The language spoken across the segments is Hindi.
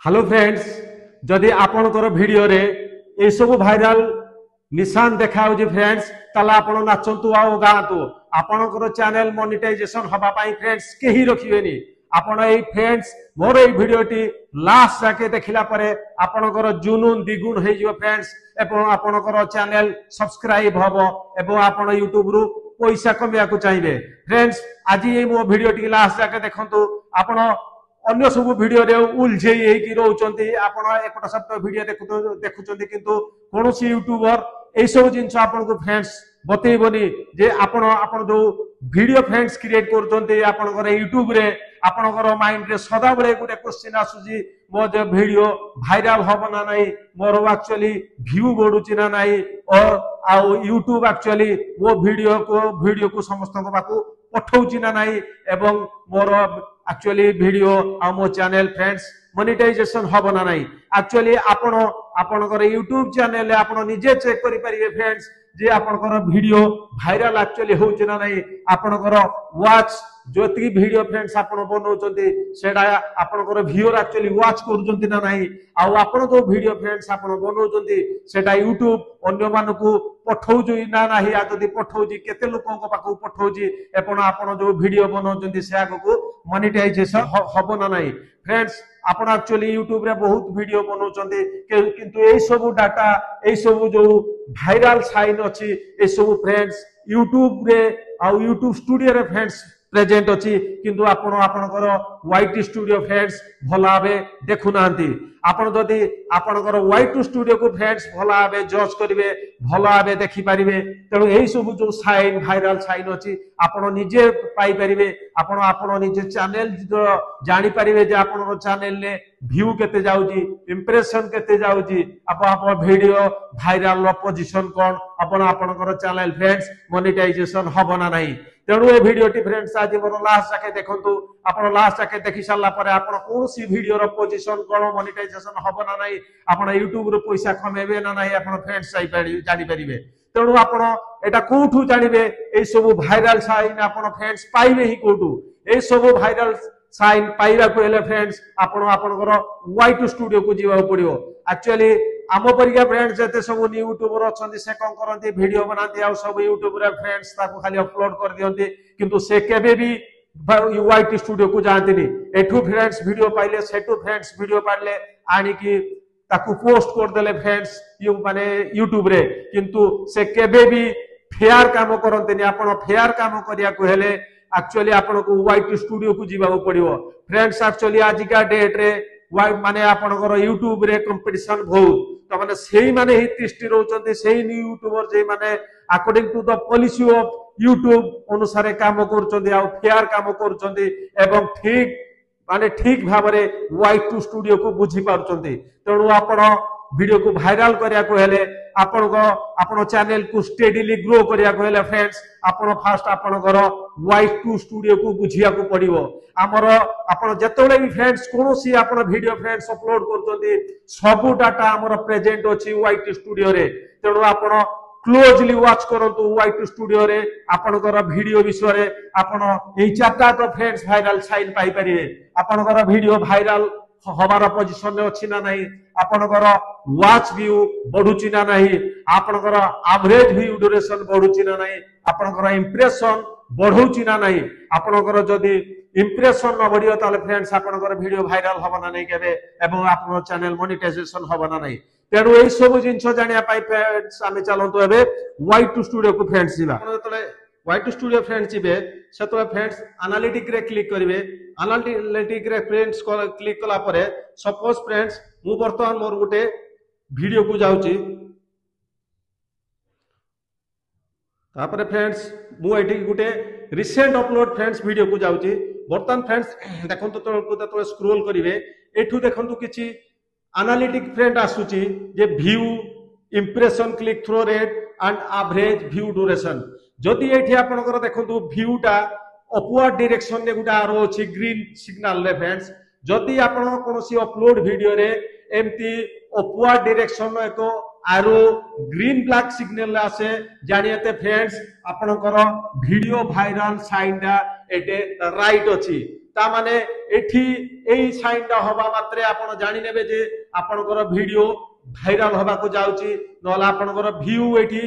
हेलो फ्रेंड्स, जदि आपणकर वीडियो रे ए सब भाइराल निशान देखा फ्रेंड्स ताला आपण नाचंतु आ गातु आपणकर चैनल मोनेटाइजेशन हबा पाई फ्रेंड्स केही रखिबेनी। आपण ए फ्रेंड्स मोर ए वीडियोटी लास्ट जाके देखिला परे आपणकर जुनून द्विगुण हे जिवो फ्रेंड्स एवं आपणकर चैनल सब्सक्राइब हबो एवं आपण यूट्यूब रु पैसा कमिया को चाहिए। फ्रेंड्स आज ये मो वीडियोटी लास्ट जाके देखंतु आपण अन्य सब वीडियो रे उलझेई रोचंती आपण एक सप्ताह वीडियो देखुचंती किंतु कोनोसी यूट्यूबर ए सब जिंस आपन को फ्रेंड्स बतेइबनी जे आपण जो वीडियो फ्रेंड्स क्रिएट करचंती आपन यूट्यूब रे आपन माइंड रे सदा बेले गुटे क्वेश्चन आसुजी मो जे वीडियो वायरल होबो ना नाही, मोर एक्चुअली व्यू बढ़ुची ना नाही और आउ यूट्यूब एक्चुअली वो वीडियो को समस्त को पाकू पठौची ना नाही एवं मोर एक्चुअली वीडियो आ मो चैनल फ्रेंड्स मोनेटाइजेशन हबो ना नाही। एक्चुअली आपनकर यूट्यूब चैनल रे आपण निजे चेक करि परिबे फ्रेंड्स जे आपनकर वीडियो वायरल एक्चुअली होउची ना नाही। आपनकर वॉच जोती वीडियो फ्रेंड्स आपण बनौचंती सेडा आपनकर व्यूअर एक्चुअली वॉच करूचंती ना नाही। आ आपण जो वीडियो फ्रेंड्स आपण बनौचंती सेडा यूट्यूब अन्य मानकू पठौची ना नाही। आ जदी पठौची केते लोकन को पाकू पठौची एपन आपण जो वीडियो बनौचंती से आगको मोनेटाइजेशन हबो ना नाही। फ्रेंड्स आपण एक्चुअली यूट्यूब रे बहुत वीडियो बनौचंती किंतु ए सब डाटा ए सब जो वायरल साइन अछि ए सब फ्रेंड्स यूट्यूब रे आ यूट्यूब स्टूडियो रे फ्रेंड्स प्रेजेंट अछि किंतु आपणकर वाईटी स्टूडियो फ्रेंड्स भलाबे देखु नांती। आपण जदि आपणकर वाईटी स्टूडियो को फ्रेंड्स भलाबे जज करिवे भलाबे देखि परिवे तेणु एही सब जो साइन वायरल साइन अछि आपण निजे पाई परिवे। आपण निजे चैनल जानि परिवे जे आपणकर चैनल ने व्यू केते जाउजी, इंप्रेशन केते जाउजी, आपण वीडियो वायरल पोजीशन कोन आपणकर चैनल फ्रेंड्स मोनेटाइजेशन हबो ना नाही। तेणु ए वीडियोटी फ्रेंड्स आज मोर लास्ट जाके देखंतु आपण लास्ट जाके देखि सारला परे आपण कोनसी वीडियो रो पोजीशन कोन मोनेटाइजेशन हबो ना नाही, आपण यूट्यूब रो पैसा कमेबे ना नाही आपण फ्रेंड्स जानि परिबे। तेणु आपण एटा कोठु जानिबे ए सब वायरल साइन आपण फ्रेंड्स पाइबे ही कोठु ए सब वायरल साइन पाइबा को हेले फ्रेंड्स आपणकर वाईटी स्टूडियो को जीवा पड़िबो। एक्चुअली आम परिका फ्रेंड्स जते सब यूट्यूबर अछंती से कोन करंती वीडियो बनाती आ सब यूट्यूब रे फ्रेंड्स ताको खाली अपलोड कर दियंती किंतु से केबे भी वाईटी स्टूडियो को जानतीनी। एठू फ्रेंड्स वीडियो पाइले सेठू फ्रेंड्स वीडियो पाइले आनी की ताको पोस्ट कर देले फ्रेंड्स माने यूट्यूब रे किंतु से केबे भी फेयर काम करंतीनी। आपण फेयर काम करिया को हेले एक्चुअली आपण को वाईटी स्टूडियो को जीवा पड़िबो। फ्रेंड्स एक्चुअली आज का डेट रे माने आपणकर यूट्यूब रे कंपटीशन बहुत तो माने सेही माने ही तिष्टि रहउचंती सेही न्यू यूट्यूबर जे माने according to the policy of YouTube अनुसार काम करचंती आ फेयर काम करचंती एवं ठीक भाबरे वाईटी स्टूडियो को बुझी पारचंती। तेणु आपण वीडियो को वायरल करिया को हेले आपण चैनल को स्टेडीली ग्रो करिया को हेले फ्रेंड्स आपण फास्ट आपणकर वाईटी स्टूडियो को बुझिया को पड़िबो। हमर आपण जतोले भी फ्रेंड्स कोनोसी आपण वीडियो फ्रेंड्स अपलोड करचंती सब डाटा हमर प्रेजेंट अछि वाईटी स्टूडियो रे। तेणु आपण क्लोजली वॉच करंतु वाईटी स्टूडियो रे आपणकर वीडियो विषय रे आपण एई चारटा तो फ्रेंड्स वायरल साइन पाई परिवे। आपणकर वीडियो वायरल हमारा पोजीशन में अच्छी ना नहीं, आपणकर वॉच व्यू बढ़ुची ना नहीं, आपणकर एवरेज व्यू ड्यूरेशन बढ़ुची ना नहीं, आपणकर इंप्रेशन बढ़ुची ना नहीं। आपणकर जदि इंप्रेशन न बढ़ियो ताले फ्रेंड्स आपणकर वीडियो वायरल हबो ना नहीं केबे एवं आपन चैनल मोनेटाइजेशन हबो ना नहीं। तेणु एई सब जिंस जानिया पाई फ्रेंड्स आमे चलंतु एबे वाईटी स्टूडियो को फ्रेंड्स जीवा। आपण तले वाईटी स्टूडियो फ्रेंड्स जीवे सेतो फ्रेंड्स एनालिटिक रे क्लिक करिवे। एनालिटिक रे फ्रेंड्स क्लिक कला परे सपोज फ्रेंड्स मु वर्तमान मोर गुटे वीडियो को जाउची तापरे फ्रेंड्स मु एठी गुटे रिसेंट अपलोड फ्रेंड्स वीडियो को जाउची। वर्तमान फ्रेंड्स देखंतु तो स्क्रॉल करिवे एठू देखंतु किछि एनालिटिक फ्रेंड आसुची जे view, impression, click through rate and average view duration. जदि एठी आपनकर देखंतु व्यूटा अपवर्ड डायरेक्शन ने गुटा आरो अछि ग्रीन सिग्नल ले फ्रेंड्स जदि आपण कोनोसी अपलोड वीडियो रे एमती अपवर्ड डायरेक्शन एको आरो ग्रीन ब्लैक सिग्नल आसे जानियते फ्रेंड्स आपनकर वीडियो वायरल साइन डा एटे राइट अछि। ता माने एठी एई साइनटा हवा मात्रे आपण जानि नेबे जे आपनकर वीडियो भाइराल हवा को जाउची नला आपनकर व्यू एठी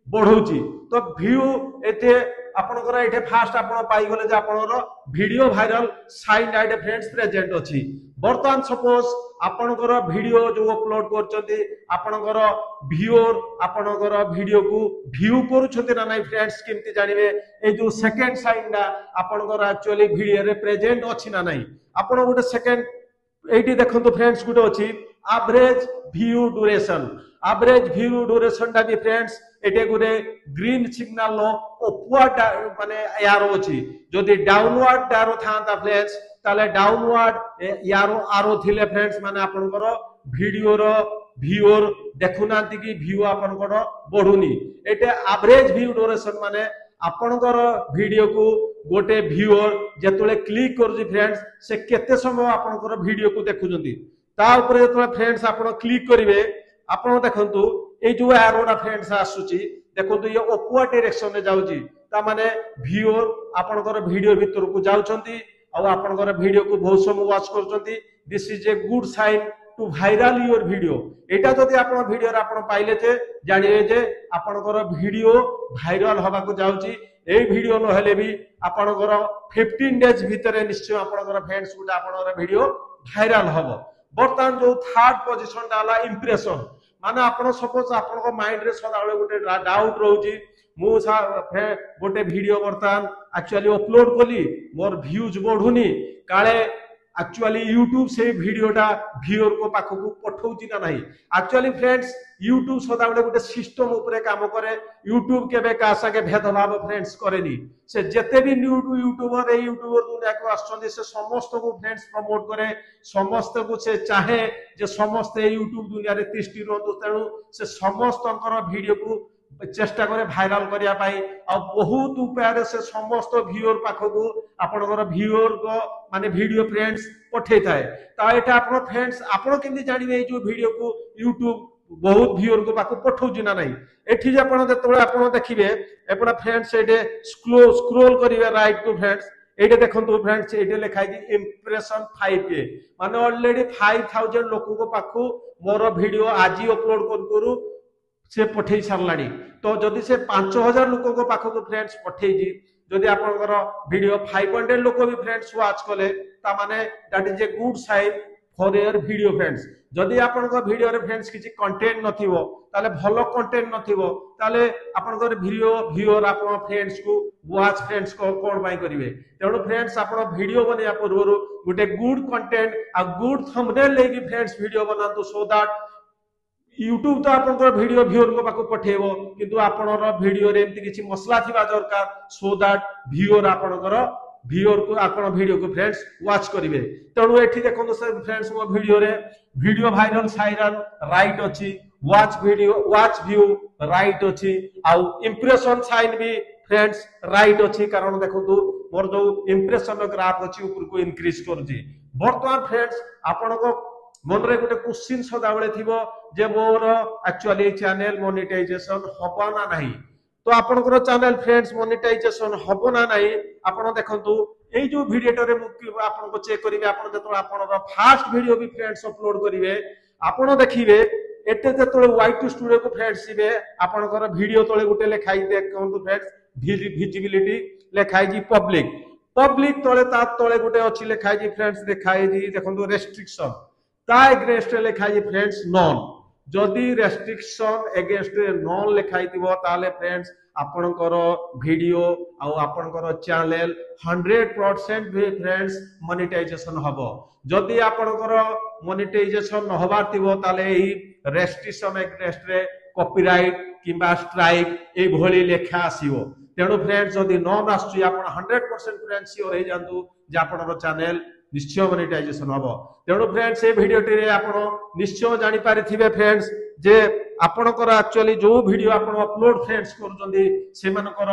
बढ़ौची तो व्यू एते आपनकर एठे फास्ट आपण पाई गले जे आपनकर वीडियो भाइराल साइन आइड फ्रेंड्स प्रेजेंट अछि बर्तमान सपोज आपनकर वीडियो जो अपलोड करचंती आपनकर व्यूअर आपनकर वीडियो को व्यू करूछंती ना नाही फ्रेंड्स केमती जानिबे ए जो सेकंड साइन ना आपनकर एक्चुअली वीडियो रे प्रेजेंट अछि ना नाही आपण गोटे सेकंड एठी देखंतु फ्रेंड्स गुटे अछि average view duration average view duration टा भी फ्रेंड्स एटे गुटे ग्रीन सिग्नल लो अपवर्ड माने एरो अछि जदि डाउनवर्ड एरो थांता फ्रेंड्स ताले डाउनवर्ड एरो आरो थिले फ्रेंड्स माने आपनकर वीडियो रो व्यूअर देखुनांती कि व्यू आपनकर बढ़ुनी एटे एवरेज व्यू ड्यूरेशन माने आपनकर वीडियो को गोटे व्यूअर जेतले क्लिक करूची फ्रेंड्स से केते समय आपनकर वीडियो को देखुचंती ता ऊपर जेतले फ्रेंड्स आपण क्लिक करिवे आपण देखंतु ए जो एरोडा फ्रेंड्स आसुची देखंतु ये अपवर्ड डायरेक्शन रे जाउची ता माने व्यूअर आपनकर वीडियो भीतर को जाउचंती और आपनकर वीडियो को बहुत समय वॉच करचंती this is a good sign to viral your video एटा जदि आपण वीडियो रे आपण पाइले जे जानिले जे आपनकर वीडियो वायरल होबा को जाउची ए वीडियो न हेले भी आपनकर 15 डेज भीतर निश्चय आपनकर फ्रेंड्स गुटा आपनकर वीडियो वायरल होबो बर्तमान जो थर्ड पोजीशन डाला इंप्रेशन माने आपण सपोज आपनको माइंड रे सदाळे गोटे डाउट रहउची मु गोटे वीडियो बर्तमान एक्चुअली अपलोड कली मोर व्यूज बढ़ुनी काले एक्चुअली यूट्यूब से वीडियोटा व्यूअर को पाखो को पठौची ना नाही एक्चुअली फ्रेंड्स यूट्यूब सदाळे गोटे सिस्टम ऊपर काम करे यूट्यूब केबे का संगे भेदभाव फ्रेंड्स करेनी से जते भी न्यू यूट्यूबर ए यूट्यूबर दुनिया को आछंदी से समस्त को फ्रेंड्स प्रमोट करे समस्त को से चाहे जे समस्त यूट्यूब दुनिया रे तिष्टि रहंतु तेनु से समस्तकर वीडियो को चेष्टा करे वायरल करिया पाई आ बहुत उपाय से समस्त व्यूअर पाखो आपनकर व्यूअर को माने वीडियो फ्रेंड्स पठे थाए ता एटा आपन फ्रेंड्स आपन केमि जानिबे जो वीडियो को YouTube बहुत व्यूअर को पाखो पठौजी ना नाही एठी जे आपन जेतबे आपन देखिबे एपडा फ्रेंड्स एडे स्क्रोल करिवे राइट टू फ्रेंड्स एडे देखंतु फ्रेंड्स एडे लिखाई दी इंप्रेशन 5k माने ऑलरेडी 5000 लोक को पाखो मोर वीडियो आजी अपलोड करू से पठे सारलानी तो जदि से 5000 लोक को पाखो को फ्रेंड्स पठेजी जदि आपनकर वीडियो 500 लोक भी फ्रेंड्स वाच कले ता माने that is a good sign for your video friends जदि आपनकर वीडियो रे फ्रेंड्स किछि कंटेंट नथिवो ताले भलो कंटेंट नथिवो ताले आपनकर वीडियो व्यूअर आपन फ्रेंड्स को वाच फ्रेंड्स को कोन बाय करिवे तेणु फ्रेंड्स आपन वीडियो बनिया पूर्व गोटे गुड कंटेंट आ गुड थंबनेल लेगी फ्रेंड्स वीडियो बनातु सो दैट YouTube तो आपनकर वीडियो व्यूअर को पाको पठेबो किंतु आपनर वीडियो रे एमति किछि मसला थिबा दरकार सो दैट व्यूअर आपनकर व्यूअर को आपन वीडियो को फ्रेंड्स वाच करिवे तेणु एठी देखंतु से फ्रेंड्स मो वीडियो रे वीडियो वायरल साइरल राइट अछि वाच व्यू राइट अछि आ इंप्रेशन साइन भी फ्रेंड्स राइट अछि कारण देखंतु मोर जो इंप्रेशन ग्राफ अछि ऊपर को इंक्रीज करछि वर्तमान फ्रेंड्स आपनको मन रे गोटे क्वेश्चन सदाबेले थिबो जे मोर एक्चुअली चैनल मोनेटाइजेशन हबो ना नाही तो आपनकर चैनल फ्रेंड्स मोनेटाइजेशन हबो ना नाही आपण देखंतु एई जो वीडियो रे आपनको चेक करिवे आपण जतो आपनर फर्स्ट वीडियो भी फ्रेंड्स अपलोड करिवे आपण देखिवे एते जतो Y2 स्टूडियो को फ्रेंड्स जिवे आपनकर वीडियो तळे गोटे लेखाई देखंतु फ्रेंड्स विजिबिलिटी लेखाई जी पब्लिक तळे ता तळे गोटे अछि लेखाई जी फ्रेंड्स देखाई जी देखंतु रेस्ट्रिक्शन ता एगेंस्ट लेखाई फ्रेंड्स नॉन जदि रेस्ट्रिक्शन एगेंस्ट नॉन लेखाई थिबो ताले फ्रेंड्स आपनकर वीडियो आ आपनकर चैनल 100% भी फ्रेंड्स मोनेटाइजेशन हबो जदि आपनकर मोनेटाइजेशन न हबार थिबो ताले एही रेस्ट्रिक्शन एगेंस्ट रे कॉपीराइट किबा स्ट्राइक ए भली लेखा आसीबो तेणु फ्रेंड्स जदि नॉन आसुची आपण 100% फ्रेंड्स सियोर हे जानतु जे आपनकर चैनल निश्चय मोनेटाइजेशन हबो तेणु फ्रेंड्स ए वीडियो रे आपण निश्चय जानि पारिथिबे फ्रेंड्स जे आपनकर एक्चुअली जो वीडियो आपण अपलोड फ्रेंड्स करूचंदी सेमानकर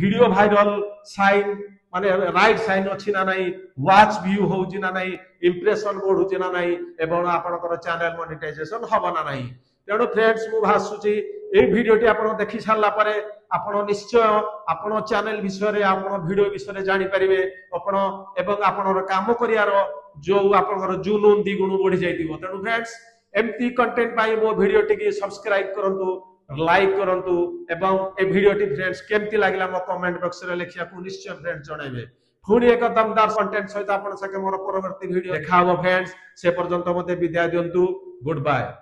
वीडियो वायरल साइन माने राइट साइन अछि ना नाही वाच व्यू होउची ना नाही इंप्रेशन बढ़ुची ना नाही एवं आपनकर चैनल मोनेटाइजेशन हबो ना नाही तेणु फ्रेंड्स मु भासुची ए वीडियो टी आपण देखि सारला पारे ଆପଣ ନିଶ୍ଚୟ ଆପଣ ଚ୍ୟାନେଲ ବିଷୟରେ ଆପଣ ଭିଡିଓ ବିଷୟରେ ଜାଣିପାରିବେ ଆପଣ ଏବଂ ଆପଣର କାମ କରିବାର ଯୋଉ ଆପଣଙ୍କର ଜୁନୁନ ଦିଗୁଣ ବଢି ଯାଇଥିବ। ତେଣୁ ଫ୍ରେଣ୍ଡସ୍ एमती कंटेंट पाई मो वीडियो टी सब्सक्राइब करंतु लाइक करंतु एवं ए वीडियो टी फ्रेंड्स केमती लागला मो कमेंट बॉक्स रे लिखिया को निश्चय फ्रेंड्स जणाइबे। पुणी एक दमदार कंटेंट सहित आपण सके मोर परवर्ती वीडियो देखाबो फ्रेंड्स। से पर्यंत मते विदाय दियंतु। Good bye.